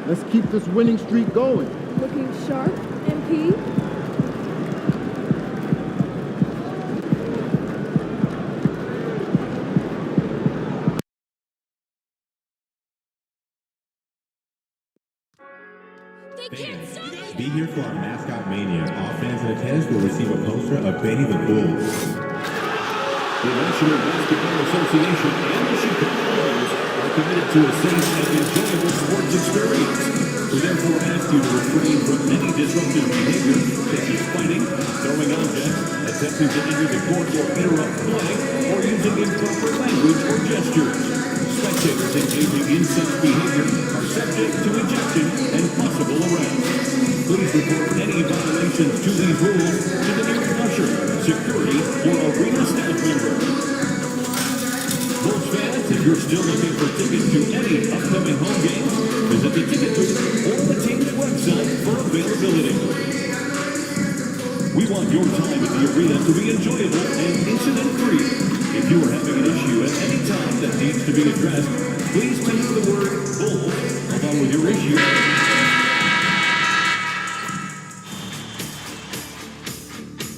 Let's keep this winning streak going. Looking sharp, MP. Be here for our mascot mania. All fans in attendance will receive a poster of Benny the Bull. The National Basketball Association and the Chicago Bulls are committed to a safe and enjoyable sports experience. We therefore ask you to refrain from any disruptive behavior, such as fighting, throwing objects, attempting to enter the court or interrupt play, or using improper language or gestures. Spectators engaging in such behavior are subject to ejection and possible arrest. Please report any violations to these rules to the nearest usher, security, or arena staff member. Bulls fans, if you're still looking for tickets to any upcoming home games, visit the ticket booth or the team's website for availability. We want your time at the arena to be enjoyable and incident-free. If you are having an issue at any time that needs to be addressed, please text the word Bulls along with your issue.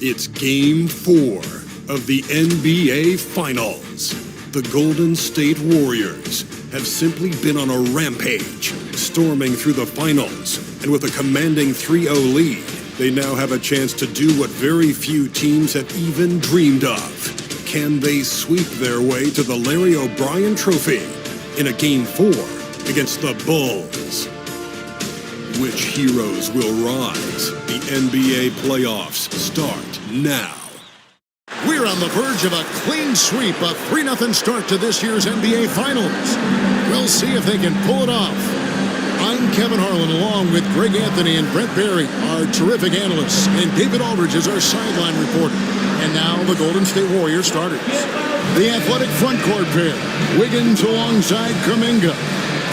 It's Game 4 of the NBA Finals. The Golden State Warriors have simply been on a rampage, storming through the finals, and with a commanding 3-0 lead, they now have a chance to do what very few teams have even dreamed of. Can they sweep their way to the Larry O'Brien Trophy in a Game 4 against the Bulls? Which heroes will rise? The NBA playoffs start now. We're on the verge of a clean sweep, a 3-0 start to this year's NBA Finals. We'll see if they can pull it off. I'm Kevin Harlan, along with Greg Anthony and Brent Barry, our terrific analysts, and David Aldridge is our sideline reporter. And now the Golden State Warriors starters. The athletic front court pair, Wiggins alongside Kuminga.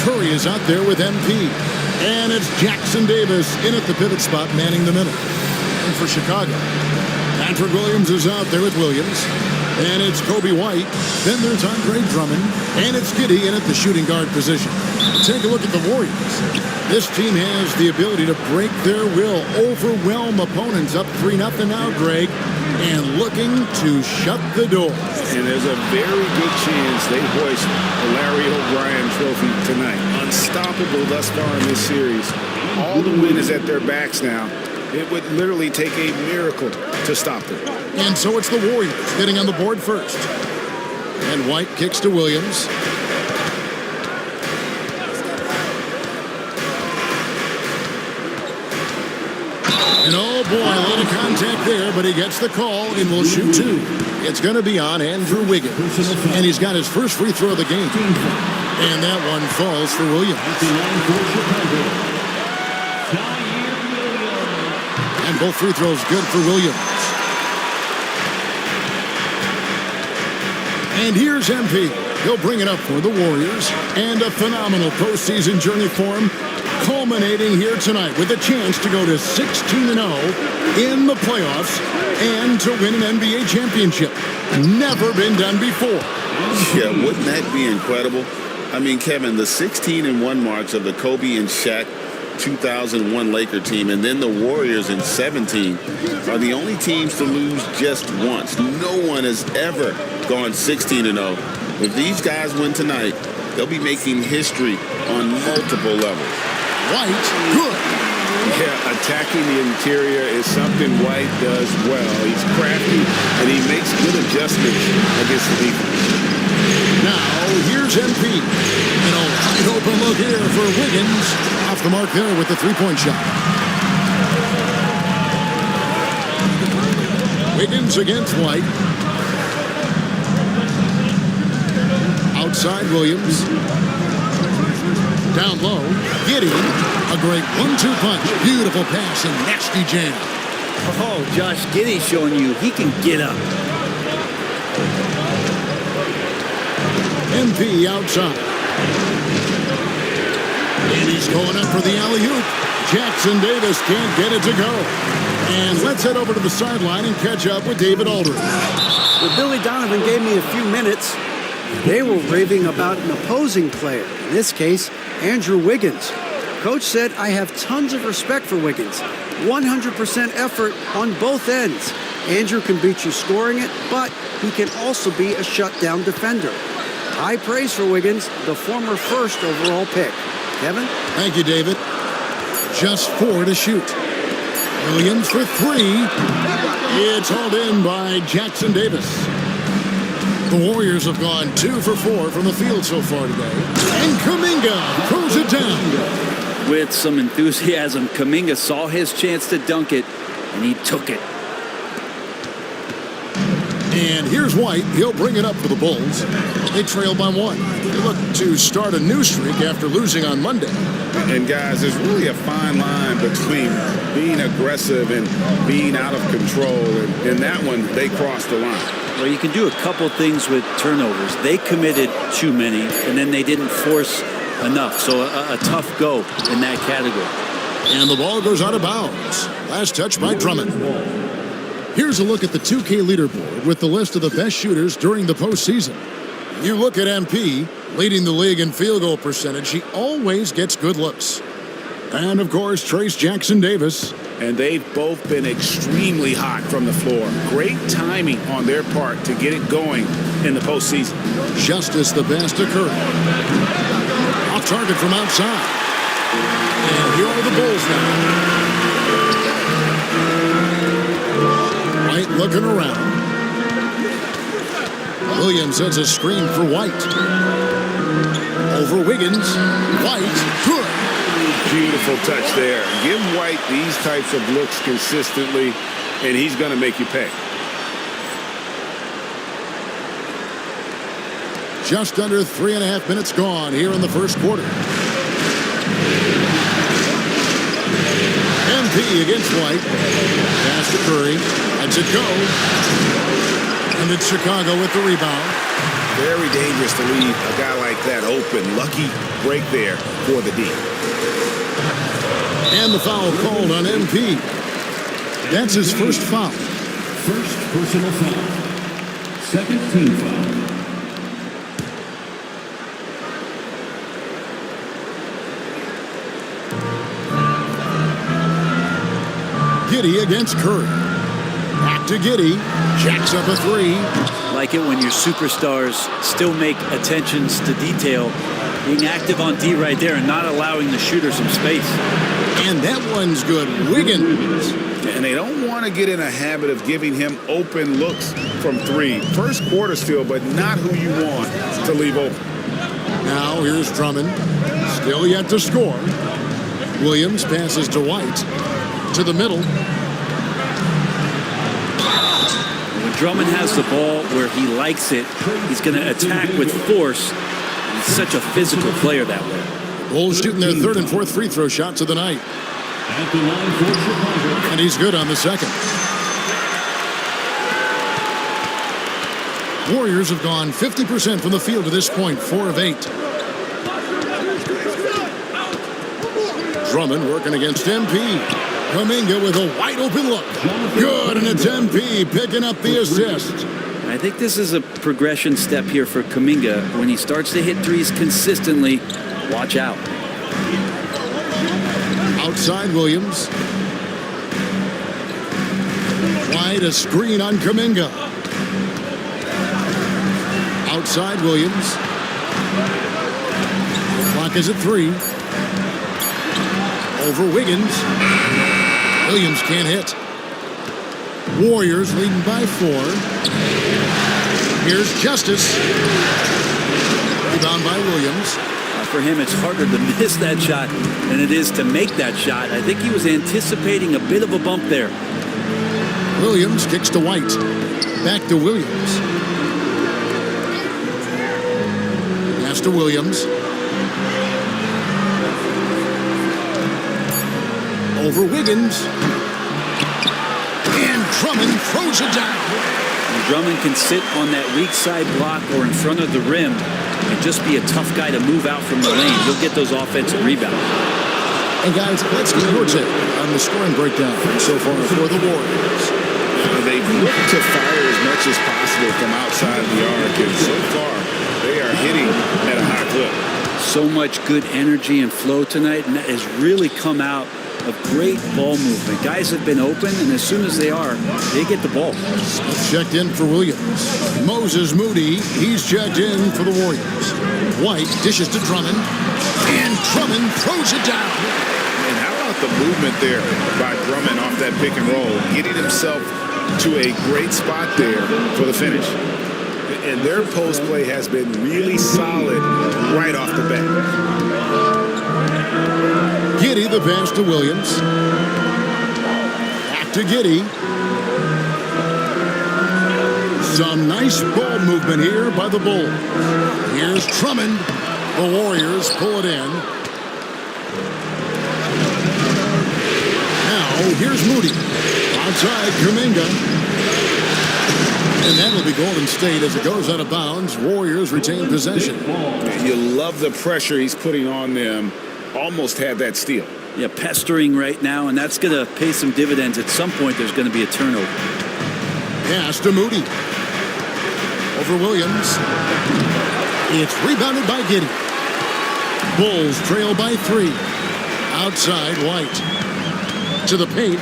Curry is out there with MP. And it's Jackson Davis in at the pivot spot, manning the middle. And for Chicago, Patrick Williams is out there with Williams. And it's Kobe White. Then there's Andre Drummond. And it's Giddey in at the shooting guard position. Take a look at the Warriors. This team has the ability to break their will, overwhelm opponents up 3-0 now, Greg, and looking to shut the door. And there's a very good chance they hoist the Larry O'Brien Trophy tonight. Unstoppable thus far in this series. All the wind is at their backs now. It would literally take a miracle to stop them. And so it's the Warriors getting on the board first. And White kicks to Williams. And oh boy, a lot of contact there, but he gets the call and will shoot two. It's going to be on Andrew Wiggins. And he's got his first free throw of the game. And that one falls for Williams. And both free throws good for Williams. And here's MP. He'll bring it up for the Warriors. And a phenomenal postseason journey for him, culminating here tonight with a chance to go to 16-0 in the playoffs and to win an NBA championship. Never been done before. Yeah, wouldn't that be incredible? I mean, Kevin, the 16-1 marks of the Kobe and Shaq 2001 Laker team, and then the Warriors in 17 are the only teams to lose just once. No one has ever gone 16-0. If these guys win tonight, they'll be making history on multiple levels. White, good. Yeah, attacking the interior is something White does well. He's crafty, and he makes good adjustments against the defense. Now, here's MP. And a wide open look here for Wiggins. Off the mark there with the three-point shot. Wiggins against White. Outside Williams. Down low. Giddey. A great 1-2 punch. Beautiful pass and nasty jam. Oh, Josh Giddey showing you he can get up. MP outside. And he's going up for the alley-oop. Jackson Davis can't get it to go. And let's head over to the sideline and catch up with David Aldridge. Well, Billy Donovan gave me a few minutes. They were raving about an opposing player. In this case, Andrew Wiggins. Coach said, I have tons of respect for Wiggins. 100% effort on both ends. Andrew can beat you scoring it, but he can also be a shutdown defender. High praise for Wiggins, the former first overall pick. Kevin? Thank you, David. Just 4 to shoot. Williams for 3. It's hauled in by Jackson Davis. The Warriors have gone 2 for 4 from the field so far today. And Kuminga throws it down. With some enthusiasm, Kuminga saw his chance to dunk it, and he took it. And here's White. He'll bring it up for the Bulls. They trail by 1. They look to start a new streak after losing on Monday. And guys, there's really a fine line between being aggressive and being out of control. And in that one, they crossed the line. Well, you can do a couple things with turnovers. They committed too many, and then they didn't force enough. So a tough go in that category. And the ball goes out of bounds. Last touch by Drummond. Here's a look at the 2K leaderboard with the list of the best shooters during the postseason. You look at MP, leading the league in field goal percentage. He always gets good looks. And, of course, Trace Jackson Davis. And they've both been extremely hot from the floor. Great timing on their part to get it going in the postseason. Justice the pass to Curry. Off target from outside. And here are the Bulls now. White looking around. Williams sets a screen for White. Over Wiggins. White, good. Beautiful touch there. Give White these types of looks consistently, and he's going to make you pay. Just under 3.5 minutes gone here in the first quarter. MP against White. Pass to Curry. Lets it go. And it's Chicago with the rebound. Very dangerous to leave a guy like that open. Lucky break there for the D. And the foul called on MP. That's his first foul. First personal foul. Second team foul. Giddey against Curry. Back to Giddey. Jacks up a 3. Like it when your superstars still make attentions to detail. Being active on D right there and not allowing the shooter some space. And that one's good. Wiggins. And they don't want to get in a habit of giving him open looks from 3. First quarter still, but not who you want to leave open. Now here's Drummond. Still yet to score. Williams passes to White. To the middle. When Drummond has the ball where he likes it, he's going to attack with force. He's such a physical player that way. Bulls shooting their 3rd and 4th free throw shots of the night. And he's good on the second. Warriors have gone 50% from the field to this point, 4 of 8. Drummond working against MP. Kuminga with a wide open look. Good, and it's MP picking up the assist. I think this is a progression step here for Kuminga. When he starts to hit threes consistently, watch out. Outside Williams. White, a screen on Kuminga. Outside Williams. The clock is at 3. Over Wiggins. Williams can't hit. Warriors leading by 4. Here's Justice. Rebound by Williams. For him, it's harder to miss that shot than it is to make that shot. I think he was anticipating a bit of a bump there. Williams kicks to White. Back to Williams. Pass to Williams. Over Wiggins. And Drummond throws it down. And Drummond can sit on that weak side block or in front of the rim and just be a tough guy to move out from the lane. He'll get those offensive rebounds. And guys, let's get your take on the scoring breakdown so far for the Warriors. They look to fire as much as possible from outside the arc, and so far they are hitting at a high clip. So so much good energy and flow tonight, and that has really come out of great ball movement. Guys have been open, and as soon as they are, they get the ball. Smith checked in for Williams. Moses Moody, he's checked in for the Warriors. White dishes to Drummond, and Drummond throws it down. And how about the movement there by Drummond off that pick and roll, getting himself to a great spot there for the finish. And their post play has been really solid right off the bat. Giddey the pass to Williams. Back to Giddey. Some nice ball movement here by the Bulls. Here's Drummond. The Warriors pull it in. Now here's Moody. Outside Kuminga. And that'll be Golden State as it goes out of bounds. Warriors retain possession. You love the pressure he's putting on them. Almost had that steal. Yeah, pestering right now, and that's going to pay some dividends. At some point, there's going to be a turnover. Pass to Moody. Over Williams. It's rebounded by Giddey. Bulls trail by 3. Outside White. To the paint.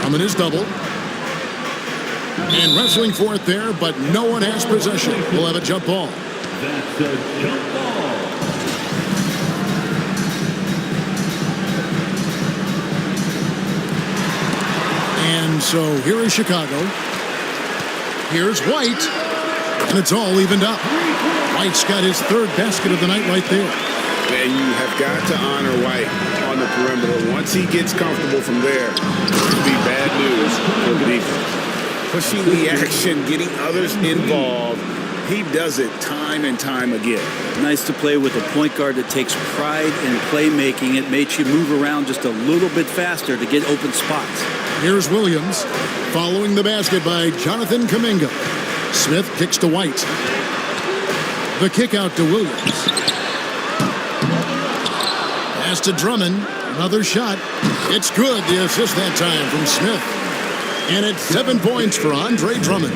Drummond is double. And wrestling for it there, but no one has possession. We'll have a jump ball. That's a jump ball. And so here is Chicago. Here's White. And it's all evened up. White's got his 3rd basket of the night right there. And you have got to honor White on the perimeter. Once he gets comfortable from there, it'll be bad news for the defense. Pushing the action, getting others involved. He does it time and time again. Nice to play with a point guard that takes pride in playmaking. It makes you move around just a little bit faster to get open spots. Here's Williams following the basket by Jonathan Kuminga. Smith kicks to White. The kick out to Williams. Pass to Drummond. Another shot. It's good. The assist that time from Smith. And it's 7 points for Andre Drummond.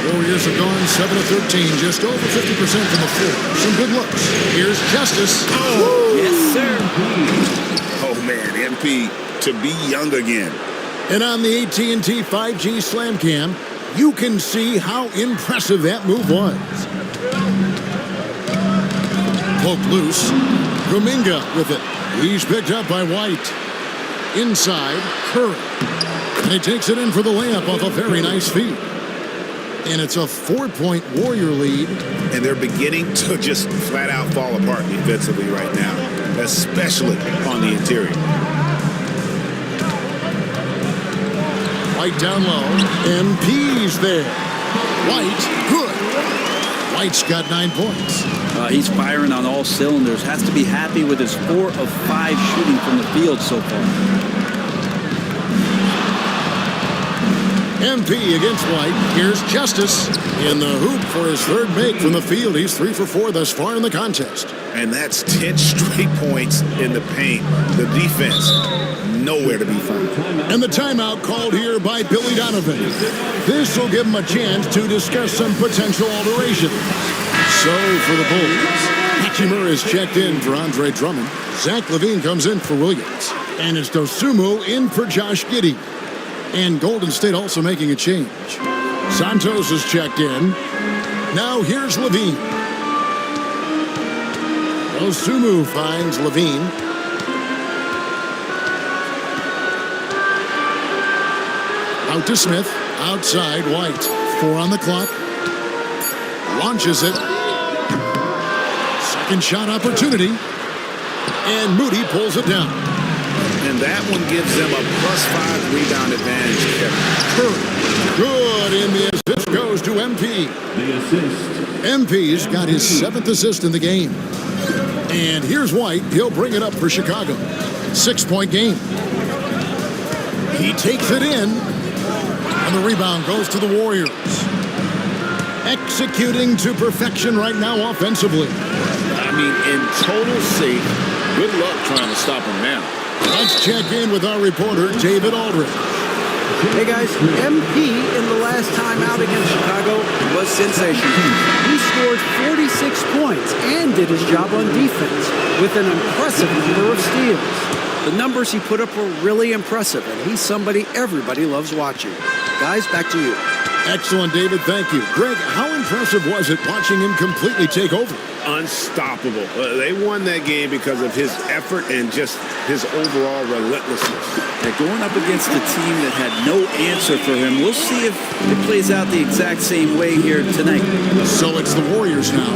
Warriors have gone 7 of 13, just over 50% from the floor. Some good looks. Here's Justice. Oh, yes, sir. Oh, man, MP to be young again. And on the AT&T 5G Slam Cam, you can see how impressive that move was. Poked loose. Kuminga with it. He's picked up by White. Inside, Curry. And he takes it in for the layup off a very nice feed. And it's a 4-point Warrior lead. And they're beginning to just flat out fall apart defensively right now, especially on the interior. White down low. MP's there. White, good. White's got 9 points. He's firing on all cylinders. Has to be happy with his 4 of 5 shooting from the field so far. MP against White. Here's Justice in the hoop for his 3rd make from the field. He's 3 for 4 thus far in the contest. And that's 10 straight points in the paint. The defense, nowhere to be found. And the timeout called here by Billy Donovan. This will give him a chance to discuss some potential alterations. So for the Bulls, Hachimura is checked in for Andre Drummond. Zach LaVine comes in for Williams. And it's Dosunmu in for Josh Giddey. And Golden State also making a change. Santos is checked in. Now here's LaVine. Dosunmu finds LaVine. Out to Smith. Outside White. 4 on the clock. Launches it. Second shot opportunity. And Moody pulls it down. And that one gives them a +5 rebound advantage, Kevin. Good, and the assist goes to MP. The assist. MP's got his 7th assist in the game. And here's White. He'll bring it up for Chicago. 6-point game. He takes it in. And the rebound goes to the Warriors. Executing to perfection right now offensively. I mean, in total sync. Good luck trying to stop him now. Let's check in with our reporter, David Aldridge. Hey guys, MP in the last time out against Chicago was sensational. He scored 46 did his job on defense with an impressive number of steals. The numbers he put up were really impressive, and he's somebody everybody loves watching. Guys, back to you. Excellent, David. Thank you. Greg, how impressive was it watching him completely take over? Unstoppable. They won that game because of his effort and just his overall relentlessness. And going up against a team that had no answer for him, we'll see if it plays out the exact same way here tonight. So it's the Warriors now.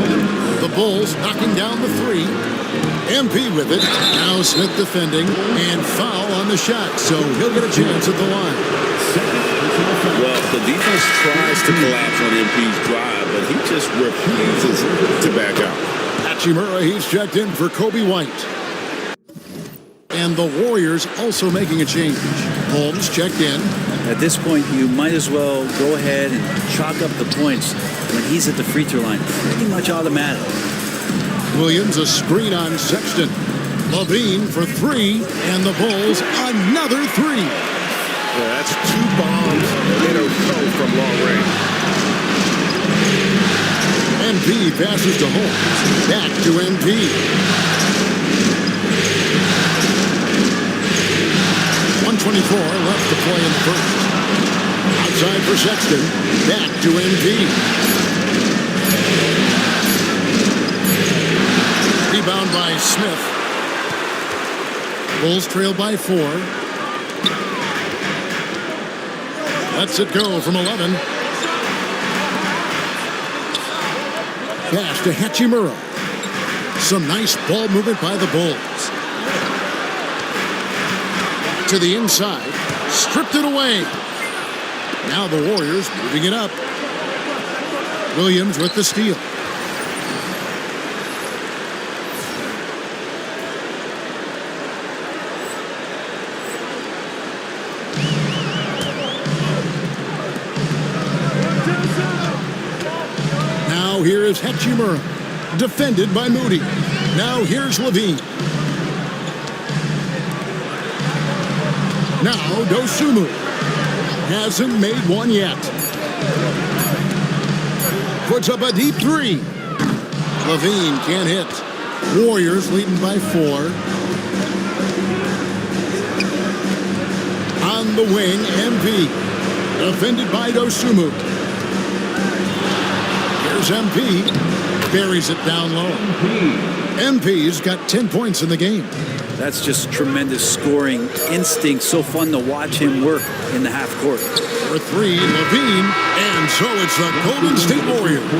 The Bulls knocking down the three. MP with it. Now Smith defending. And foul on the shot. So he'll get a chance at the line. Well, the defense tries to collapse on MP's drive, but he just refuses to back out. Hachimura, he's checked in for Kobe White. And the Warriors also making a change. Holmes checked in. At this point, you might as well go ahead and chalk up the points when he's at the free throw line. Pretty much automatic. Williams a screen on Sexton. Levine for three, and the Bulls another three. Yeah, that's two bombs in a row from long range. MP passes to Holmes. Back to MP. 124 left to play in the first. Outside for Sexton. Back to MP. Rebound by Smith. Bulls trail by 4. Lets it go from 11. Pass to Hachimura. Some nice ball movement by the Bulls. To the inside. Stripped it away. Now the Warriors moving it up. Williams with the steal. Here is Hachimura, defended by Moody. Now here's Levine. Now Dosunmu. Hasn't made one yet. Puts up a deep three. Levine can't hit. Warriors leading by 4. On the wing, MP. Defended by Dosunmu. MP buries it down low. MP's got 10 points in the game. That's just tremendous scoring instinct. So fun to watch him work in the half court. For 3, Levine, and so it's the Golden State Warriors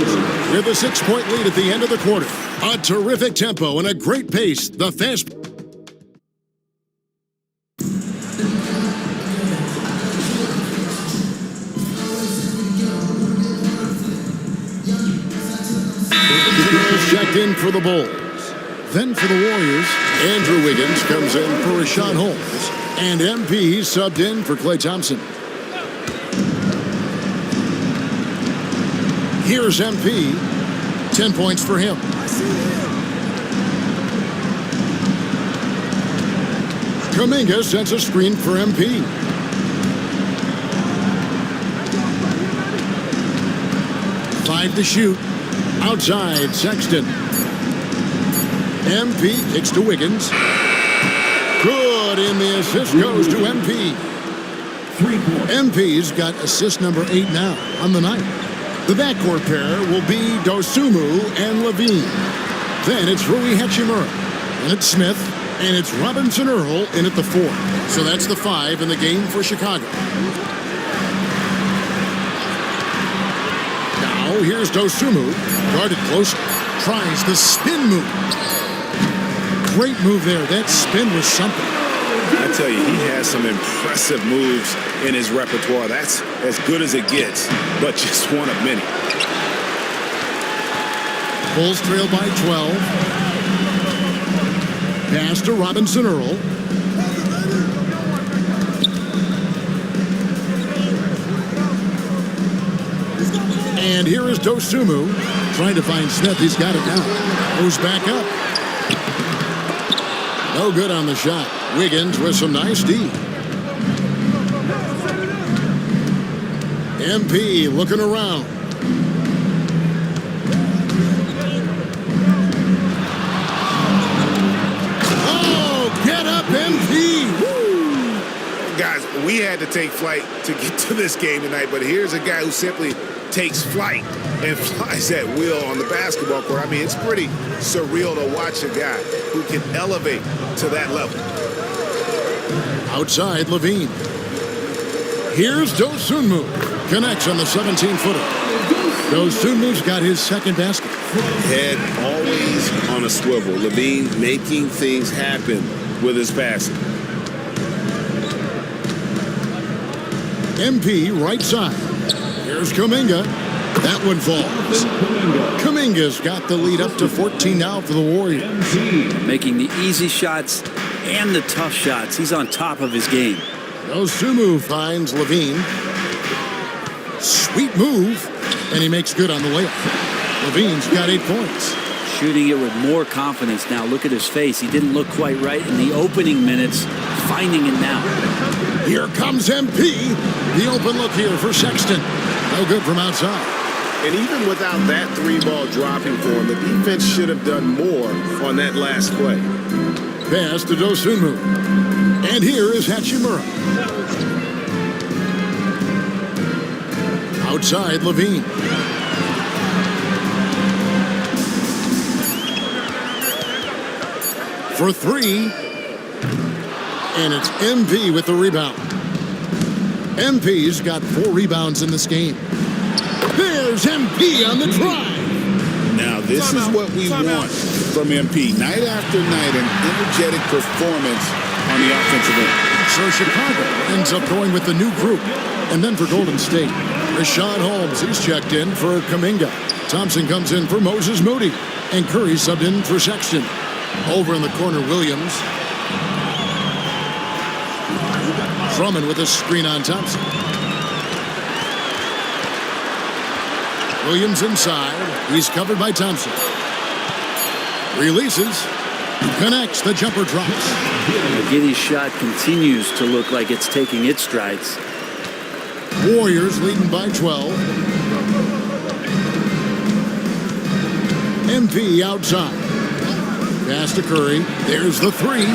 with a 6-point lead at the end of the quarter. A terrific tempo and a great pace. The fast. Checked in for the Bulls. Then for the Warriors, Andrew Wiggins comes in for Rashawn Holmes. And MP subbed in for Klay Thompson. Here's MP. 10 points for him. Kuminga sets a screen for MP. Five to shoot. Outside, Sexton. MP kicks to Wiggins. Good, and the assist goes to MP. MP's got assist number 8 now on the night. The backcourt pair will be Dosunmu and Levine. Then it's Rui Hachimura. And it's Smith. And it's Robinson Earl in at the 4. So that's the 5 in the game for Chicago. Now here's Dosunmu. Guarded close. Tries the spin move. Great move there. That spin was something. I tell you, he has some impressive moves in his repertoire. That's as good as it gets, but just one of many. Bulls trail by 12. Pass to Robinson Earl. And here is Dosunmu trying to find Smith. He's got it now. Goes back up. No good on the shot. Wiggins with some nice D. MP looking around. we had to take flight to get to this game tonight, but here's a guy who simply takes flight and flies at will on the basketball court. I mean, it's pretty surreal to watch a guy who can elevate to that level. Outside, Levine. Here's Dosunmu. Connects on the 17-footer. Dosunmu's got his second basket. Head always on a swivel. Levine making things happen with his passing. MP right side. Here's Kuminga. That one falls. Kuminga's got the lead up to 14 now for the Warriors. Making the easy shots and the tough shots. He's on top of his game. Dosunmu finds Levine. Sweet move. And he makes good on the layup. Levine's got 8 points. Shooting it with more confidence now. Look at his face. He didn't look quite right in the opening minutes. Finding it now. Here comes MP. The open look here for Sexton. No good from outside. And even without that 3-ball dropping for him, the defense should have done more on that last play. Pass to Dosunmu. And here is Hachimura. Outside, Levine. For 3. And it's MP with the rebound. MP's got 4 rebounds in this game. There's MP on the drive. Now, this is what we want from MP. Night after night, an energetic performance on the offensive end. So Chicago ends up going with the new group. And then for Golden State, Rashad Holmes, he's checked in for Kuminga. Thompson comes in for Moses Moody. And Curry subbed in for Sexton. Over in the corner, Williams. Drummond with a screen on Thompson. Williams inside. He's covered by Thompson. Releases. Connects. The jumper drops. Giddy's shot continues to look like it's taking its strides. Warriors leading by 12. MP outside. Pass to Curry. There's the 3.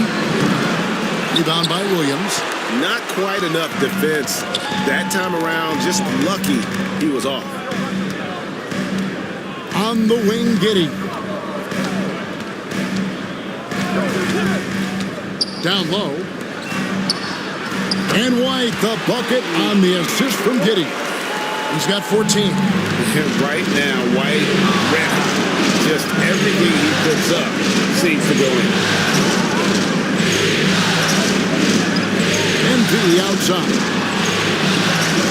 Rebound by Williams. Not quite enough defense that time around. Just lucky he was off. On the wing, Giddey. Down low. And White, the bucket on the assist from Giddey. He's got 14. Right now, White, red hot. Just everything he puts up seems to go in. MP outside.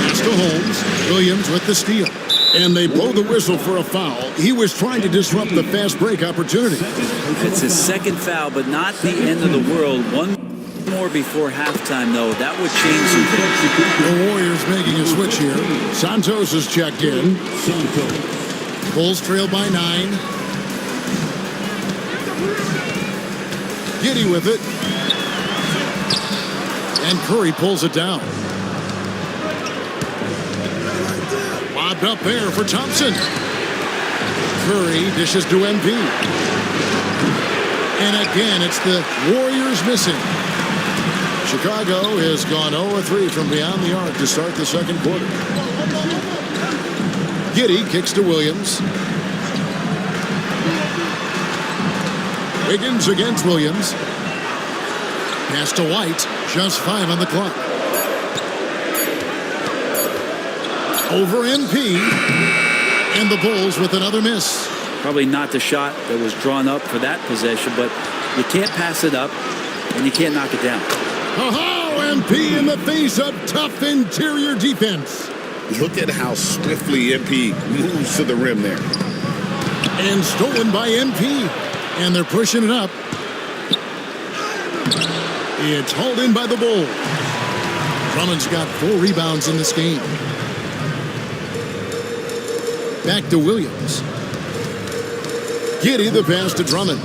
Pass to Holmes. Williams with the steal. And they blow the whistle for a foul. He was trying to disrupt the fast break opportunity. It's his second foul, but not the end of the world. One more before halftime, though. That would change some things. The Warriors making a switch here. Santos is checked in. Bulls trail by 9. Giddey with it. And Curry pulls it down. Lobbed up there for Thompson. Curry dishes to MP. And again, it's the Warriors missing. Chicago has gone 0-3 from beyond the arc to start the second quarter. Giddey kicks to Williams. Wiggins against Williams. Pass to White. Just 5 on the clock. Over MP. And the Bulls with another miss. Probably not the shot that was drawn up for that possession, but you can't pass it up and you can't knock it down. Oh, MP in the face of tough interior defense. Look at how swiftly MP moves to the rim there. And stolen by MP. And they're pushing it up. It's hauled in by the Bulls. Drummond's got 4 rebounds in this game. Back to Williams. Giddey the pass to Drummond.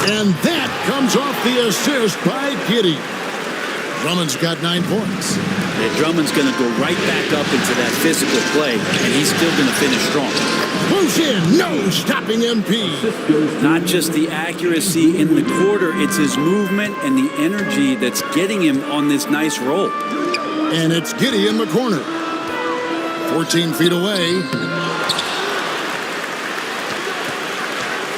And that comes off the assist by Giddey. Drummond's got 9 points. And Drummond's going to go right back up into that physical play, and he's still going to finish strong. Close in. No stopping MP. Not just the accuracy in the quarter, it's his movement and the energy that's getting him on this nice roll. And it's Giddey in the corner. 14 feet away.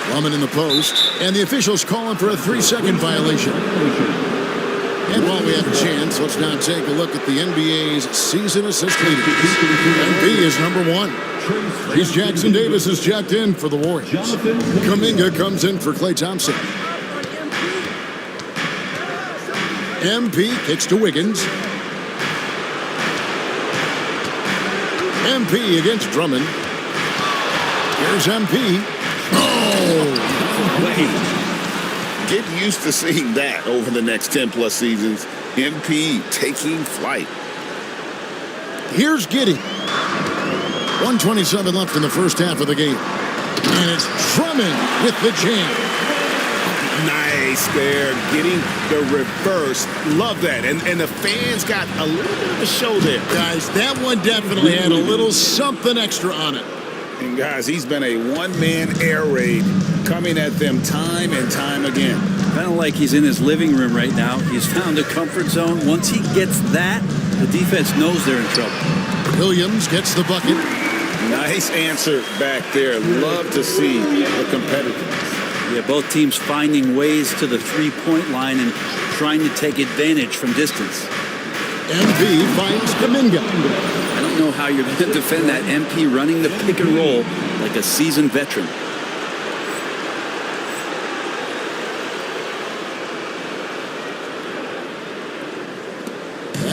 Drummond in the post. And the officials calling for a 3-second violation. And while we have a chance, let's now take a look at the NBA's season assist leaders. MP is number 1. Reese Jackson Davis is checked in for the Warriors. Kuminga comes in for Klay Thompson. MP kicks to Wiggins. MP against Drummond. Here's MP. Oh! Get used to seeing that over the next 10-plus seasons. MP taking flight. Here's Giddey. 1:27 left in the first half of the game. And it's Drummond with the jam. Nice there, getting the reverse. Love that. And the fans got a little bit of a show there. Guys, that one definitely had a little something extra on it. And guys, he's been a one-man air raid coming at them time and time again. Kind of like he's in his living room right now. He's found a comfort zone. Once he gets that, the defense knows they're in trouble. Williams gets the bucket. Nice answer back there. Love to see the competitiveness. Yeah, both teams finding ways to the three-point line and trying to take advantage from distance. MP finds Kuminga. I don't know how you're going to defend that MP running the pick and roll like a seasoned veteran.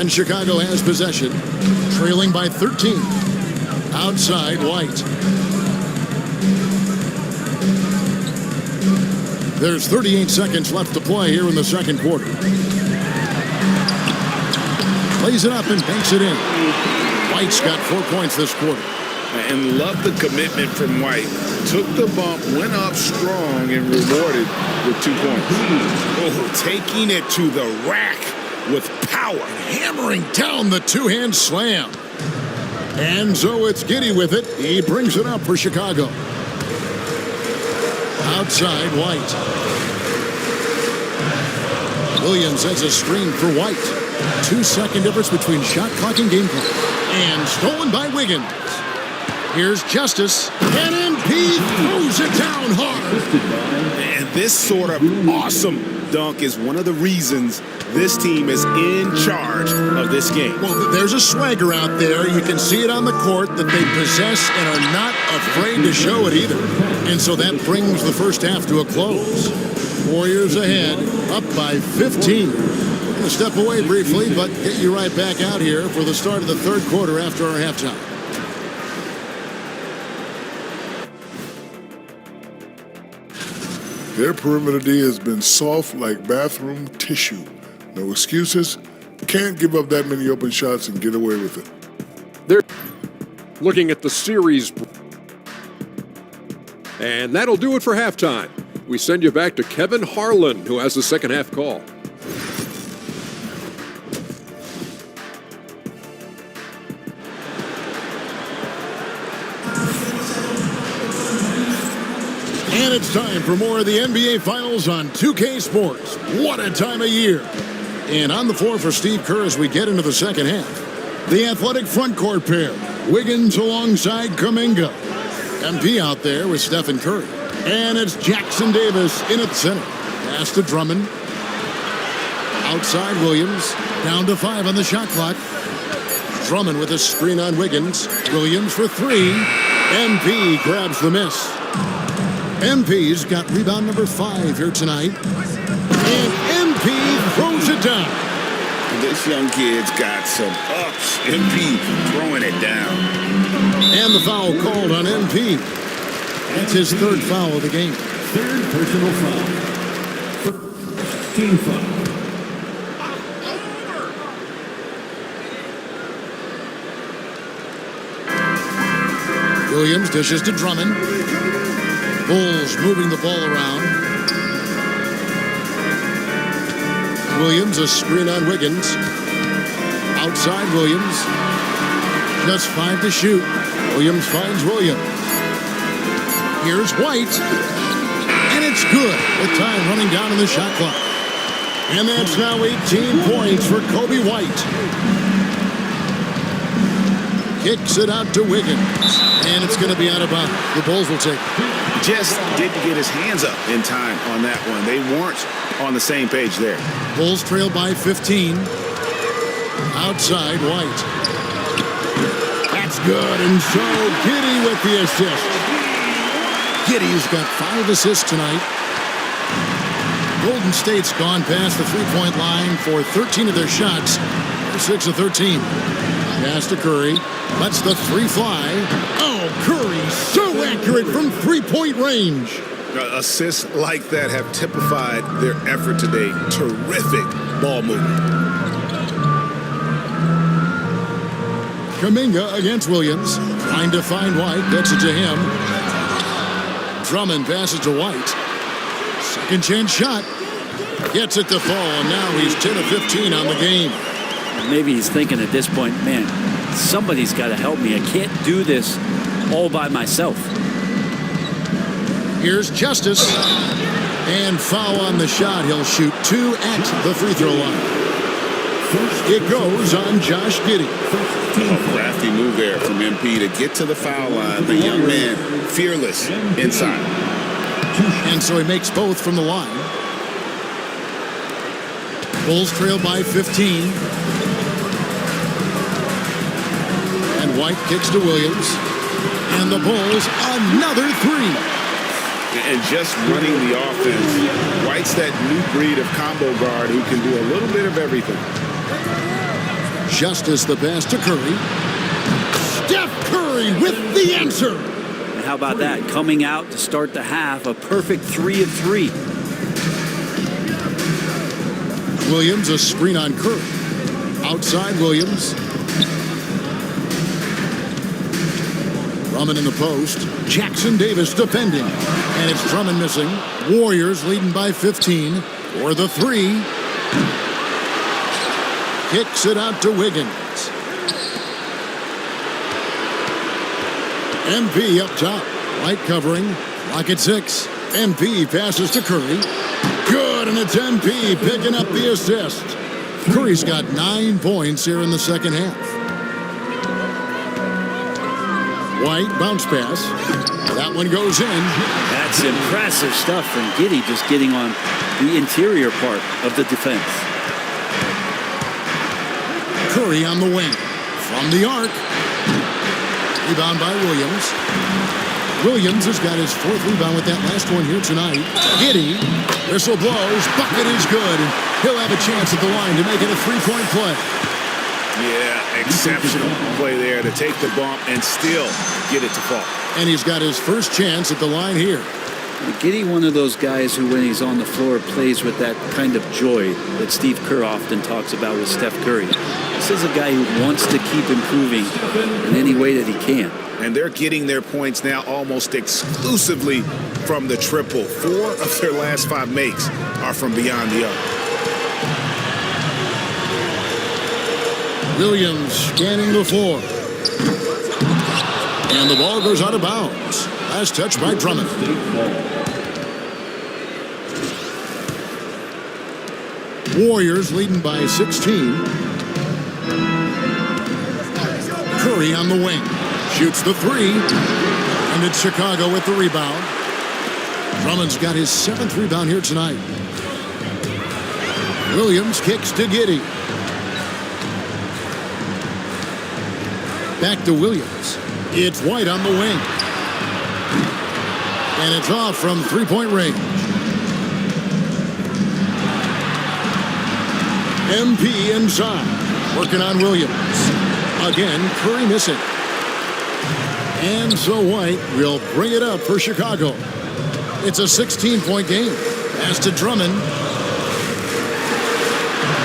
And Chicago has possession, trailing by 13. Outside, White. There's 38 seconds left to play here in the second quarter. Plays it up and banks it in. White's got 4 points this quarter. And love the commitment from White. Took the bump, went up strong, and rewarded with 2 points. Oh, taking it to the rack with power. Hammering down the two-hand slam. And so it's Giddey with it. He brings it up for Chicago. Outside, White. Williams has a screen for White. 2-second difference between shot clock and game clock. And stolen by Wiggins. Here's Justice. And MP throws it down hard. And this sort of awesome dunk is one of the reasons this team is in charge of this game. Well, there's a swagger out there. You can see it on the court that they possess and are not afraid to show it either. And so that brings the first half to a close. Warriors ahead, up by 15. We're going to step away briefly, but get you right back out here for the start of the third quarter after our halftime. Their perimeter D has been soft like bathroom tissue. No excuses. Can't give up that many open shots and get away with it. They're looking at the series. And that'll do it for halftime. We send you back to Kevin Harlan, who has the second half call. And it's time for more of the NBA Finals on 2K Sports. What a time of year. And on the floor for Steve Kerr as we get into the second half. The athletic front court pair. Wiggins alongside Kuminga. MP out there with Stephen Curry. And it's Jackson Davis in at center. Pass to Drummond. Outside Williams. Down to 5 on the shot clock. Drummond with a screen on Wiggins. Williams for 3. MP grabs the miss. MP's got rebound number 5 here tonight. And MP throws it down. This young kid's got some ups. MP throwing it down. And the foul called on MP. That's his third foul of the game. Third personal foul. Team foul. Williams dishes to Drummond. Bulls moving the ball around. Williams, a screen on Wiggins. Outside Williams. Just 5 to shoot. Williams finds Williams. Here's White. And it's good with time running down in the shot clock. And that's now 18 points for Kobe White. Kicks it out to Wiggins. And it's going to be out of bounds. The Bulls will take it. Just didn't get his hands up in time on that one. They weren't on the same page there. Bulls trail by 15. Outside, White. That's good. And so Giddey with the assist. Giddey's got 5 assists tonight. Golden State's gone past the three-point line for 13 of their shots. They're 6 of 13. Pass to Curry. Lets the three fly. Oh, Curry so accurate from three-point range. Assists like that have typified their effort today. Terrific ball movement. Kuminga against Williams. Trying to find White. Gets it to him. Drummond passes to White. Second chance shot. Gets it to fall, and now he's 10 of 15 on the game. Maybe he's thinking at this point, man, somebody's got to help me. I can't do this all by myself. Here's Justice. And foul on the shot. He'll shoot 2 at the free throw line. It goes on Josh Giddey. A crafty move there from MP to get to the foul line. The young man, fearless inside. And so he makes both from the line. Bulls trail by 15. And White kicks to Williams. And the Bulls, another three. And just running the offense. White's that new breed of combo guard who can do a little bit of everything. Justice the pass to Curry. Steph Curry with the answer. And how about that? Coming out to start the half, a perfect 3 of 3. Williams, a screen on Curry. Outside Williams. Drummond in the post. Jackson Davis defending. And it's Drummond missing. Warriors leading by 15 for the 3. Kicks it out to Wiggins. MP up top. White covering. Lock at 6. MP passes to Curry. Good, and it's MP picking up the assist. Curry's got 9 points here in the second half. White bounce pass. That one goes in. That's impressive stuff from Giddey, just getting on the interior part of the defense. Curry on the wing. From the arc. Rebound by Williams. Williams has got his 4th rebound with that last one here tonight. Giddey. Whistle blows. Bucket is good. And he'll have a chance at the line to make it a 3-point play. Yeah, exceptional play there to take the bump and still get it to fall. And he's got his first chance at the line here. Giddey, one of those guys who, when he's on the floor, plays with that kind of joy that Steve Kerr often talks about with Steph Curry. This is a guy who wants to keep improving in any way that he can. And they're getting their points now almost exclusively from the triple. 4 of their last 5 makes are from beyond the arc. Williams scanning the floor. And the ball goes out of bounds. Last touch by Drummond. Warriors leading by 16. Curry on the wing. Shoots the 3. And it's Chicago with the rebound. Drummond's got his 7th rebound here tonight. Williams kicks to Giddey. Back to Williams. It's White on the wing. And it's off from 3-point range. MP inside. Working on Williams. Again, Curry missing. And so White will bring it up for Chicago. It's a 16-point game. Pass to Drummond.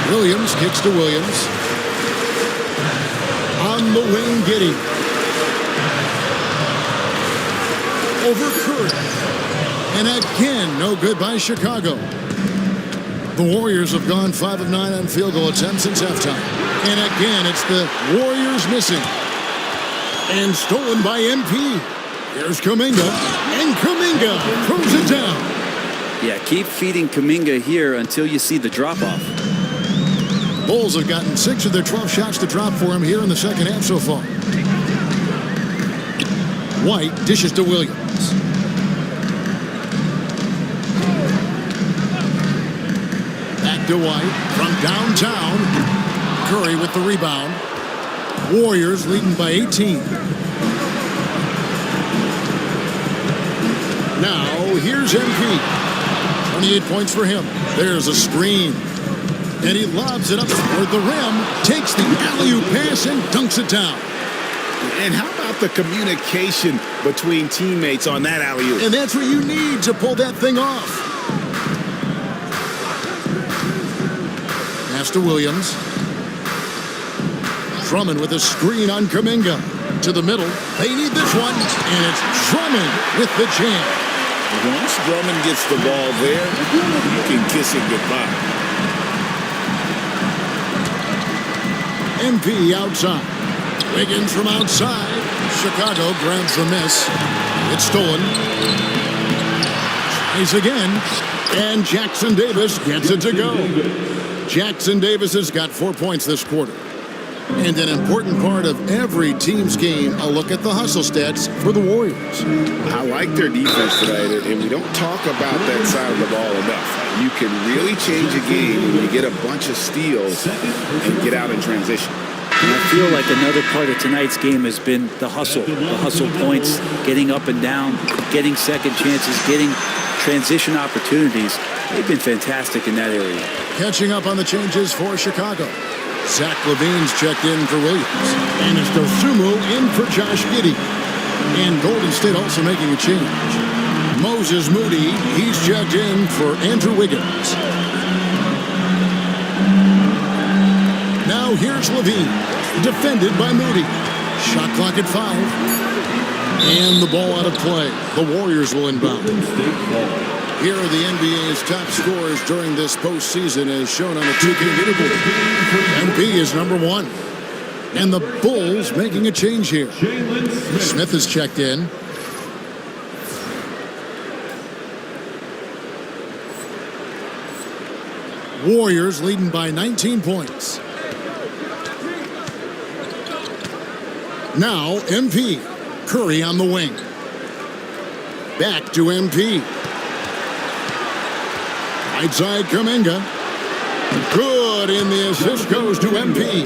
Williams kicks to Williams. On the wing, Giddey. Over Curry. And again, no good by Chicago. The Warriors have gone 5 of 9 on field goal attempts since halftime. And again, it's the Warriors missing. And stolen by MP. Here's Kuminga. And Kuminga throws it down. Yeah, keep feeding Kuminga here until you see the drop-off. Bulls have gotten 6 of their 12 shots to drop for him here in the second half so far. White dishes to Williams. Back to White from downtown. Curry with the rebound. Warriors leading by 18. Now, here's MP. 28 points for him. There's a screen. And he lobs it up toward the rim, takes the alley-oop pass and dunks it down. And how about the communication between teammates on that alley-oop? And that's what you need to pull that thing off. Pass to Williams. Drummond with a screen on Kuminga. To the middle. They need this one. And it's Drummond with the jam. Once Drummond gets the ball there, you can kiss it goodbye. MP outside. Wiggins from outside. Chicago grabs the miss. It's stolen. Tries again. And Jackson Davis gets it to go. Jackson Davis has got 4 points this quarter. And an important part of every team's game, a look at the hustle stats for the Warriors. I like their defense tonight, and we don't talk about that side of the ball enough. You can really change a game when you get a bunch of steals and get out in transition. And I feel like another part of tonight's game has been the hustle points, getting up and down, getting second chances, getting transition opportunities. They've been fantastic in that area. Catching up on the changes for Chicago. Zach LaVine's checked in for Williams. And it's Dosunmu in for Josh Giddey. And Golden State also making a change. Moses Moody, he's checked in for Andrew Wiggins. Now here's LaVine, defended by Moody. Shot clock at 5. And the ball out of play. The Warriors will inbound. Here are the NBA's top scorers during this postseason as shown on the 2K leaderboard. MP is number 1. And the Bulls making a change here. Smith is checked in. Warriors leading by 19 points. Now MP. Curry on the wing. Back to MP. Right side Kuminga. Good, and the assist goes to MP.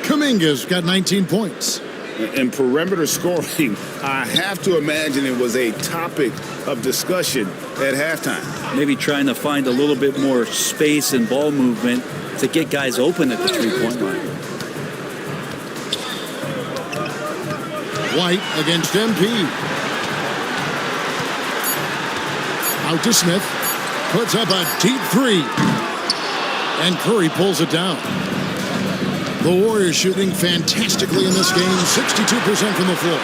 Kuminga's got 19 points. And perimeter scoring, I have to imagine it was a topic of discussion at halftime. Maybe trying to find a little bit more space and ball movement to get guys open at the three-point line. White against MP. Out to Smith. Puts up a deep 3. And Curry pulls it down. The Warriors shooting fantastically in this game, 62% from the floor.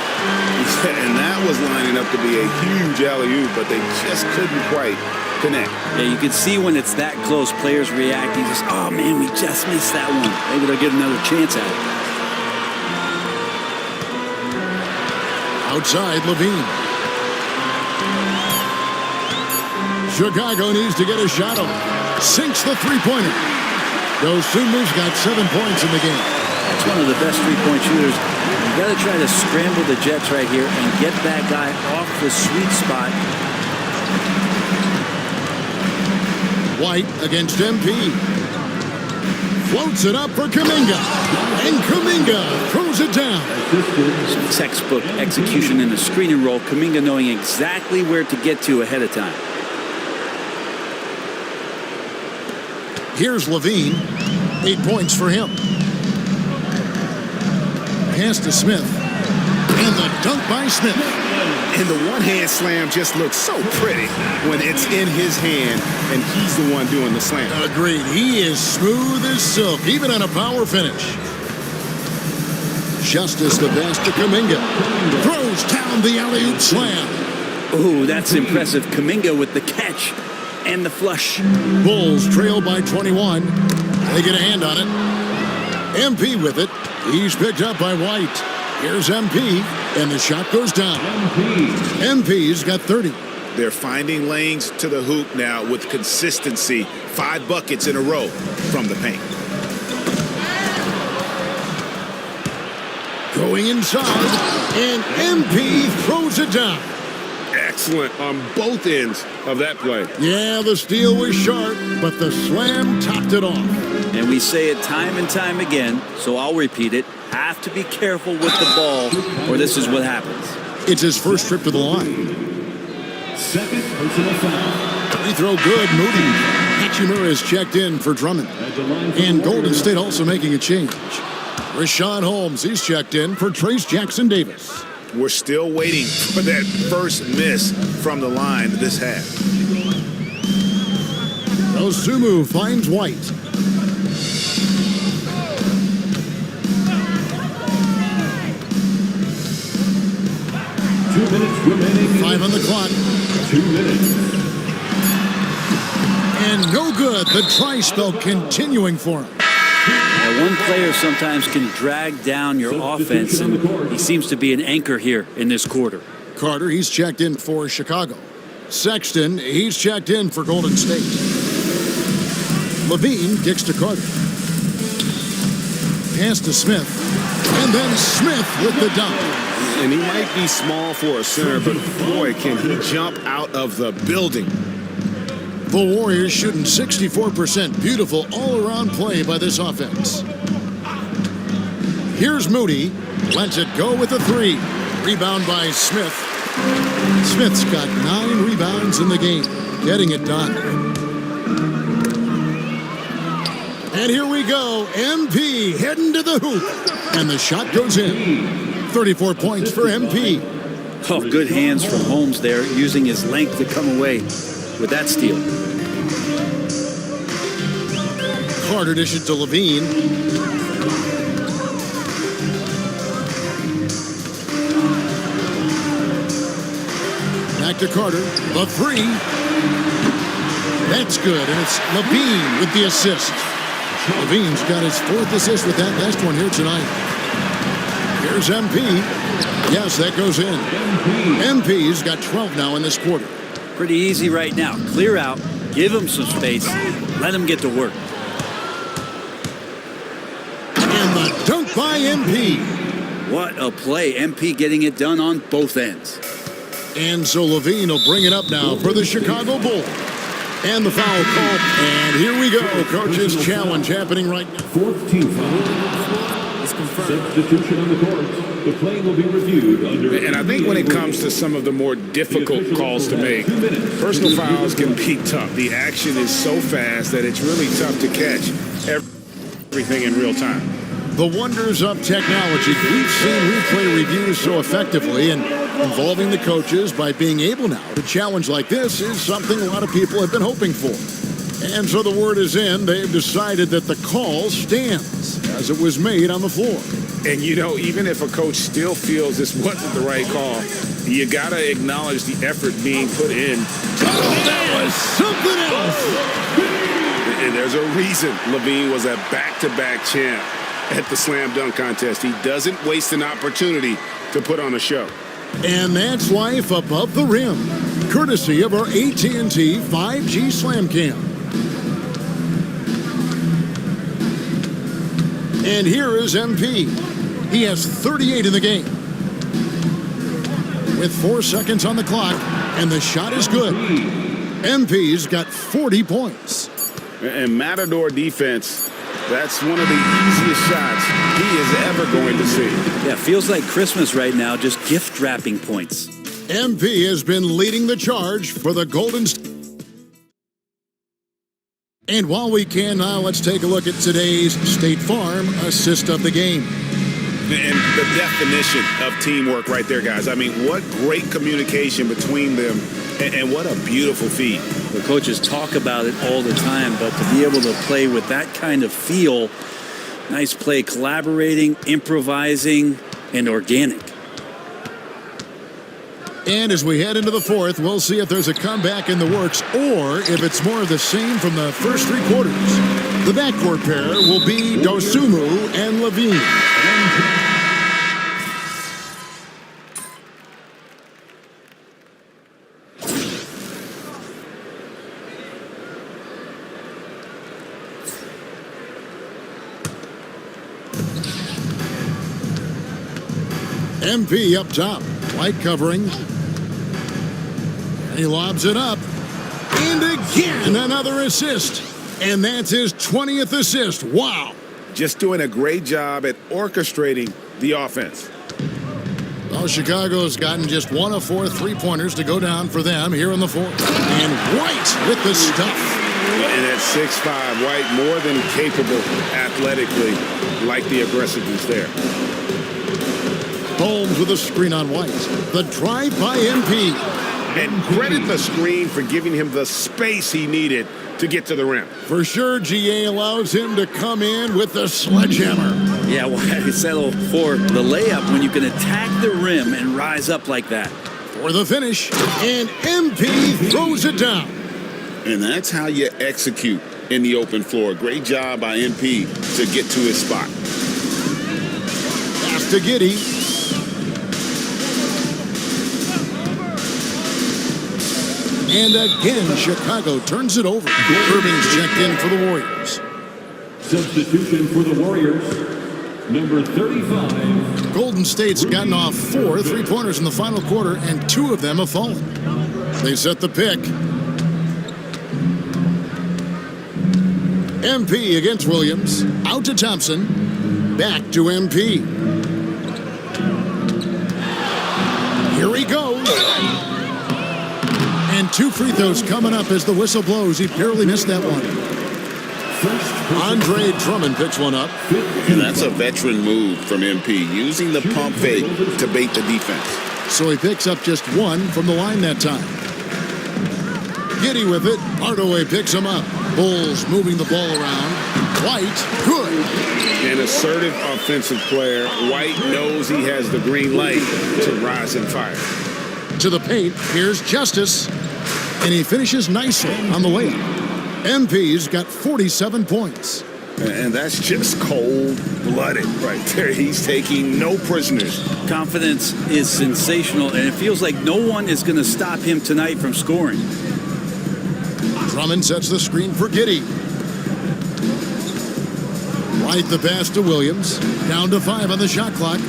And that was lining up to be a huge alley-oop, but they just couldn't quite connect. Yeah, you can see when it's that close, players reacting, just, oh man, we just missed that one. Maybe they'll get another chance at it. Outside, LaVine. Chicago needs to get a shot on. Sinks the three-pointer. Dosunmu's got 7 points in the game. That's one of the best three-point shooters. You got to try to scramble the Jets right here and get that guy off the sweet spot. White against MP. Floats it up for Kuminga. And Kuminga throws it down. Some textbook execution in the screen and roll. Kuminga knowing exactly where to get to ahead of time. Here's LaVine. 8 points for him. Pass to Smith. And the dunk by Smith. And the one-hand slam just looks so pretty when it's in his hand and he's the one doing the slam. Agreed. He is smooth as silk, even on a power finish. Justice the best to Kuminga. Throws down the alley-oop slam. Ooh, that's impressive. Kuminga with the catch and the flush. Bulls trail by 21. They get a hand on it. MP with it. He's picked up by White. Here's MP. And the shot goes down. MP's got 30. They're finding lanes to the hoop now with consistency. 5 buckets in a row from the paint. Going inside, and MP throws it down. Excellent on both ends of that play. Yeah, the steal was sharp, but the slam topped it off. And we say it time and time again, so I'll repeat it. Have to be careful with the ball, or this is what happens. It's his first trip to the line. Second personal foul. Free throw good, Moody. Hachimura is checked in for Drummond. And Golden State also making a change. Rashawn Holmes, he's checked in for Trace Jackson Davis. We're still waiting for that first miss from the line this half. Osumu finds White. Remaining. 5 on the clock. 2 minutes. And no good. The try spell continuing for him. Now, one player sometimes can drag down your offense, and he seems to be an anchor here in this quarter. Carter, he's checked in for Chicago. Sexton, he's checked in for Golden State. Levine kicks to Carter. Pass to Smith. And then Smith with the dunk. And he might be small for a center, but boy, can he jump out of the building. The Warriors shooting 64%. Beautiful all-around play by this offense. Here's Moody. Lets it go with a 3. Rebound by Smith. Smith's got 9 rebounds in the game. Getting it done. And here we go. MP heading to the hoop. And the shot goes in. 34 points for MP. Oh, good hands from Holmes there, using his length to come away with that steal. Carter dishes to Levine. Back to Carter. The 3. That's good, and it's Levine with the assist. Levine's got his 4th assist with that last one here tonight. Here's MP. Yes, that goes in. MP's got 12 now in this quarter. Pretty easy right now. Clear out, give him some space, let him get to work. And the dunk by MP. What a play. MP getting it done on both ends. And so Levine will bring it up now for the Chicago Bulls. And the foul call. And here we go. Coach's challenge happening right now. 4th team foul. Substitution on the court. The play will be reviewed under. And I think when it comes to some of the more difficult calls to make, personal fouls can be tough. The action is so fast that it's really tough to catch everything in real time. The wonders of technology. We've seen replay reviews so effectively, and involving the coaches by being able now to challenge like this is something a lot of people have been hoping for. And so the word is in. They've decided that the call stands as it was made on the floor. And, you know, even if a coach still feels this wasn't the right call, you got to acknowledge the effort being put in. Oh, that was something else. And there's a reason Levine was a back-to-back champ at the slam dunk contest. He doesn't waste an opportunity to put on a show. And that's life above the rim, courtesy of our AT&T 5G Slam Cam. And here is MP. He has 38 in the game. With 4 seconds on the clock, and the shot is good. MP's got 40 points. And Matador defense, that's one of the easiest shots he is ever going to see. Yeah, feels like Christmas right now, just gift wrapping points. MP has been leading the charge for the Golden State. And while we can now, let's take a look at today's State Farm assist of the game. And the definition of teamwork right there, guys. I mean, what great communication between them, and what a beautiful feed. The coaches talk about it all the time, but to be able to play with that kind of feel, nice play, collaborating, improvising, and organic. And as we head into the 4th, we'll see if there's a comeback in the works or if it's more of the same from the first 3 quarters. The backcourt pair will be Dosunmu and Levine. MP up top. White covering. And he lobs it up. And again, another assist. And that's his 20th assist. Wow. Just doing a great job at orchestrating the offense. Well, Chicago's gotten just 1 of 4 3-pointers to go down for them here in the fourth. And White with the stuff. And at 6'5", White more than capable athletically, like the aggressiveness there. Holmes with a screen on White. The drive by MP. And credit the screen for giving him the space he needed to get to the rim. For sure, GA allows him to come in with the sledgehammer. Yeah, why settle for the layup when you can attack the rim and rise up like that? For the finish, and MP throws it down. And that's how you execute in the open floor. Great job by MP to get to his spot. Pass to Giddey. And again, Chicago turns it over. Irving's checked in for the Warriors. Substitution for the Warriors, number 35. Golden State's gotten off 4 3-pointers in the final quarter, and 2 of them have fallen. They set the pick. MP against Williams. Out to Thompson. Back to MP. Here he goes. And 2 free throws coming up as the whistle blows. He barely missed that one. Andre Drummond picks one up. And that's a veteran move from MP, using the pump fake to bait the defense. So he picks up just 1 from the line that time. Giddey with it. Hardaway picks him up. Bulls moving the ball around. White, good. An assertive offensive player. White knows he has the green light to rise and fire. To the paint, here's Justice. And he finishes nicely on the layup. MP's got 47 points. And that's just cold-blooded right there. He's taking no prisoners. Confidence is sensational, and it feels like no one is going to stop him tonight from scoring. Drummond sets the screen for Giddey. White the pass to Williams. Down to 5 on the shot clock.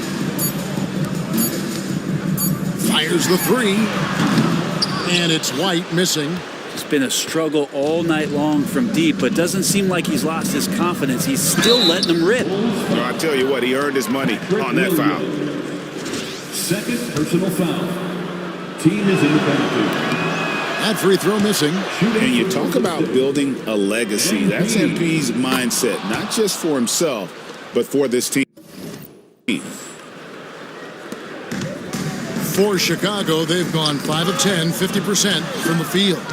Fires the 3. And it's White missing. It's been a struggle all night long from deep, but doesn't seem like he's lost his confidence. He's still letting them rip. So I tell you what, he earned his money on that foul. Second personal foul. Team is in the penalty. That free throw missing. And you talk about building a legacy. That's MP's mindset, not just for himself, but for this team. For Chicago, they've gone 5 of 10, 50% from the field.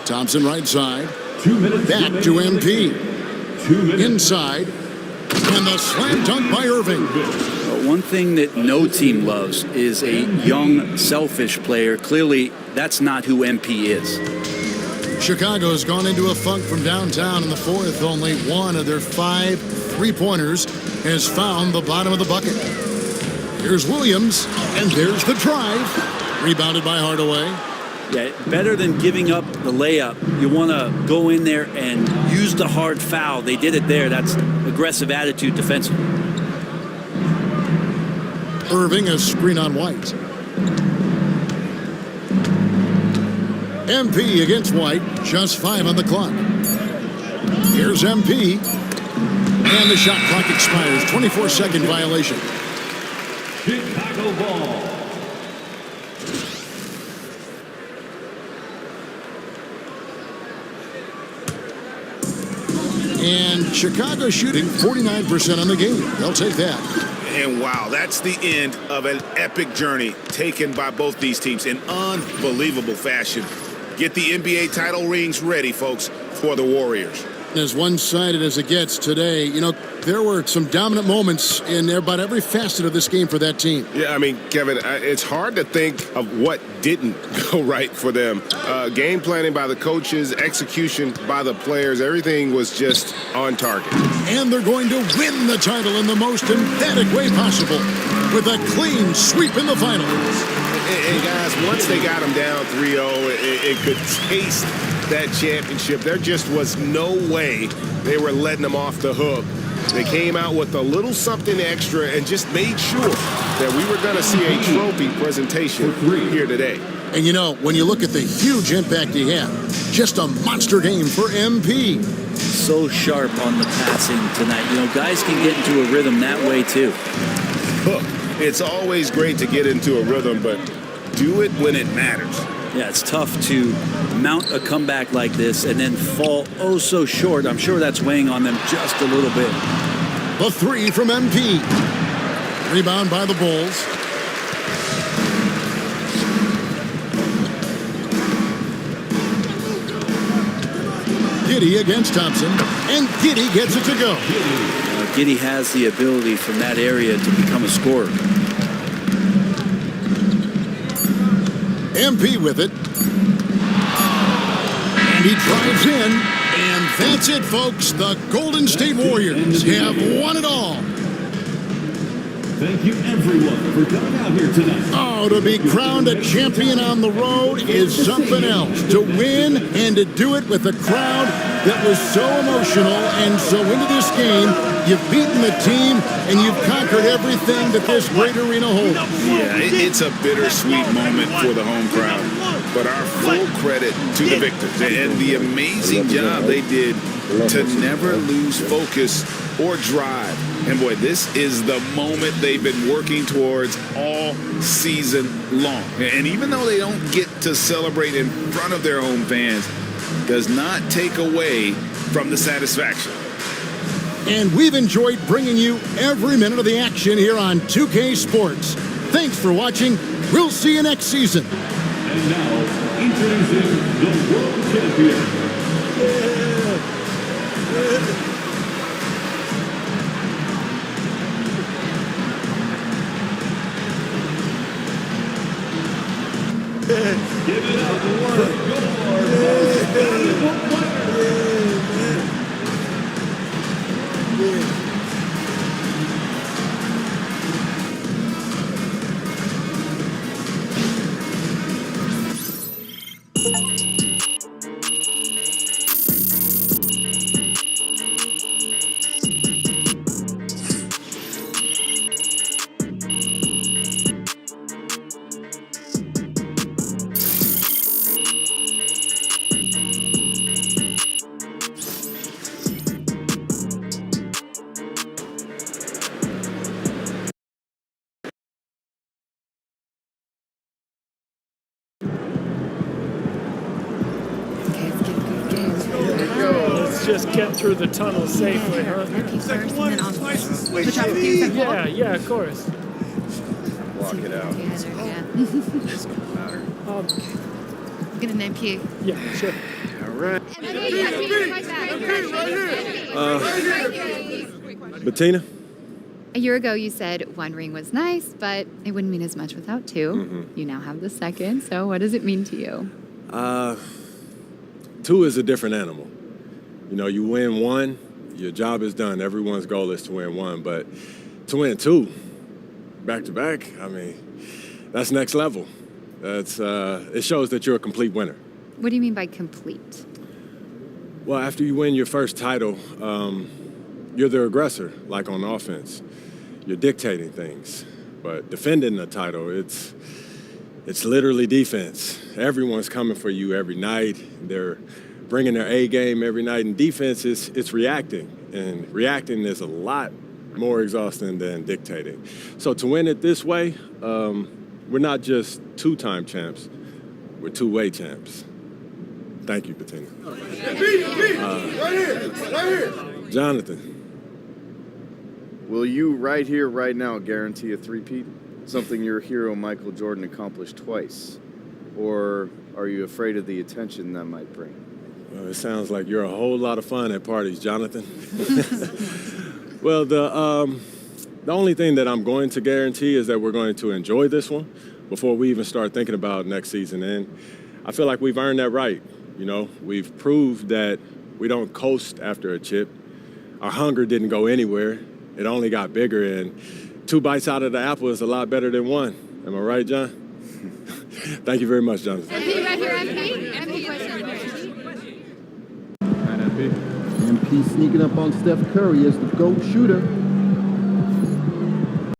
Thompson right side. 2 minutes. Back to MP. 2 minutes. Inside. And the slam dunk by Irving. One thing that no team loves is a young, selfish player. Clearly, that's not who MP is. Chicago's gone into a funk from downtown in the fourth. Only 1 of their 5 3-pointers has found the bottom of the bucket. Here's Williams, and there's the drive. Rebounded by Hardaway. Yeah, better than giving up the layup. You want to go in there and use the hard foul. They did it there. That's aggressive attitude defensively. Irving a screen on White. MP against White. Just 5 on the clock. Here's MP. And the shot clock expires. 24-second violation. Chicago ball. And Chicago shooting 49% on the game. They'll take that. And wow, that's the end of an epic journey taken by both these teams in unbelievable fashion. Get the NBA title rings ready, folks, for the Warriors. As one-sided as it gets today, you know, there were some dominant moments in about every facet of this game for that team. Yeah, I mean, Kevin, it's hard to think of what didn't go right for them. Game planning by the coaches, execution by the players, everything was just on target. And they're going to win the title in the most emphatic way possible with a clean sweep in the finals. And guys, once they got them down 3-0, it could taste that championship. There just was no way they were letting them off the hook They came out with a little something extra and just made sure that we were going to see a trophy presentation here today. And you know, when you look at the huge impact he had, just a monster game for MP. So sharp on the passing tonight. You know, guys can get into a rhythm that way too. Look, it's always great to get into a rhythm, but do it when it matters. Yeah, it's tough to mount a comeback like this and then fall oh so short. I'm sure that's weighing on them just a little bit. The three from MP. Rebound by the Bulls. Giddey against Thompson, and Giddey gets it to go. Giddey has the ability from that area to become a scorer. MP with it. And he drives in, and that's it, folks. The Golden State Warriors have won it all. Thank you, everyone, for coming out here tonight. Oh, to be crowned a champion on the road is something else. To win and to do it with a crowd that was so emotional and so into this game, you've beaten the team and you've conquered everything that this great arena holds. Yeah, it's a bittersweet moment for the home crowd, but our full credit to the victors and the amazing job they did to never lose focus or drive. And boy, this is the moment they've been working towards all season long. And even though they don't get to celebrate in front of their home fans, does not take away from the satisfaction. And we've enjoyed bringing you every minute of the action here on 2K Sports. Thanks for watching. We'll see you next season. And now, introducing the world champion. Give it up for your most valuable Just get through the tunnel safely, huh? Yeah, of course. Walk it out. It's gonna matter. Get an MP. Yeah, sure. All right. Bettina? A year ago, you said one ring was nice, but it wouldn't mean as much without two. Mm-hmm. You now have the second, so what does it mean to you? Two is a different animal. You know, you win one, your job is done. Everyone's goal is to win one, but to win two, back to back, I mean, that's next level. That's it shows that you're a complete winner. What do you mean by complete? Well, after you win your first title, you're the aggressor, like on offense. You're dictating things, but defending the title, it's literally defense. Everyone's coming for you every night. They're bringing their A game every night, and defense it's reacting, and reacting is a lot more exhausting than dictating. So to win it this way, we're not just two-time champs, we're two-way champs. Thank you, Bettina. Right here. Jonathan. Will you right here, right now, guarantee a three-peat? Something your hero Michael Jordan accomplished twice? Or are you afraid of the attention that might bring? Well, it sounds like you're a whole lot of fun at parties, Jonathan. Well, the only thing that I'm going to guarantee is that we're going to enjoy this one before we even start thinking about next season. And I feel like we've earned that right. You know, we've proved that we don't coast after a chip. Our hunger didn't go anywhere. It only got bigger, and 2 bites out of the apple is a lot better than 1. Am I right, John? Thank you very much, Jonathan. MP right here, MP. MP question. MP. MP He's sneaking up on Steph Curry as the GOAT shooter.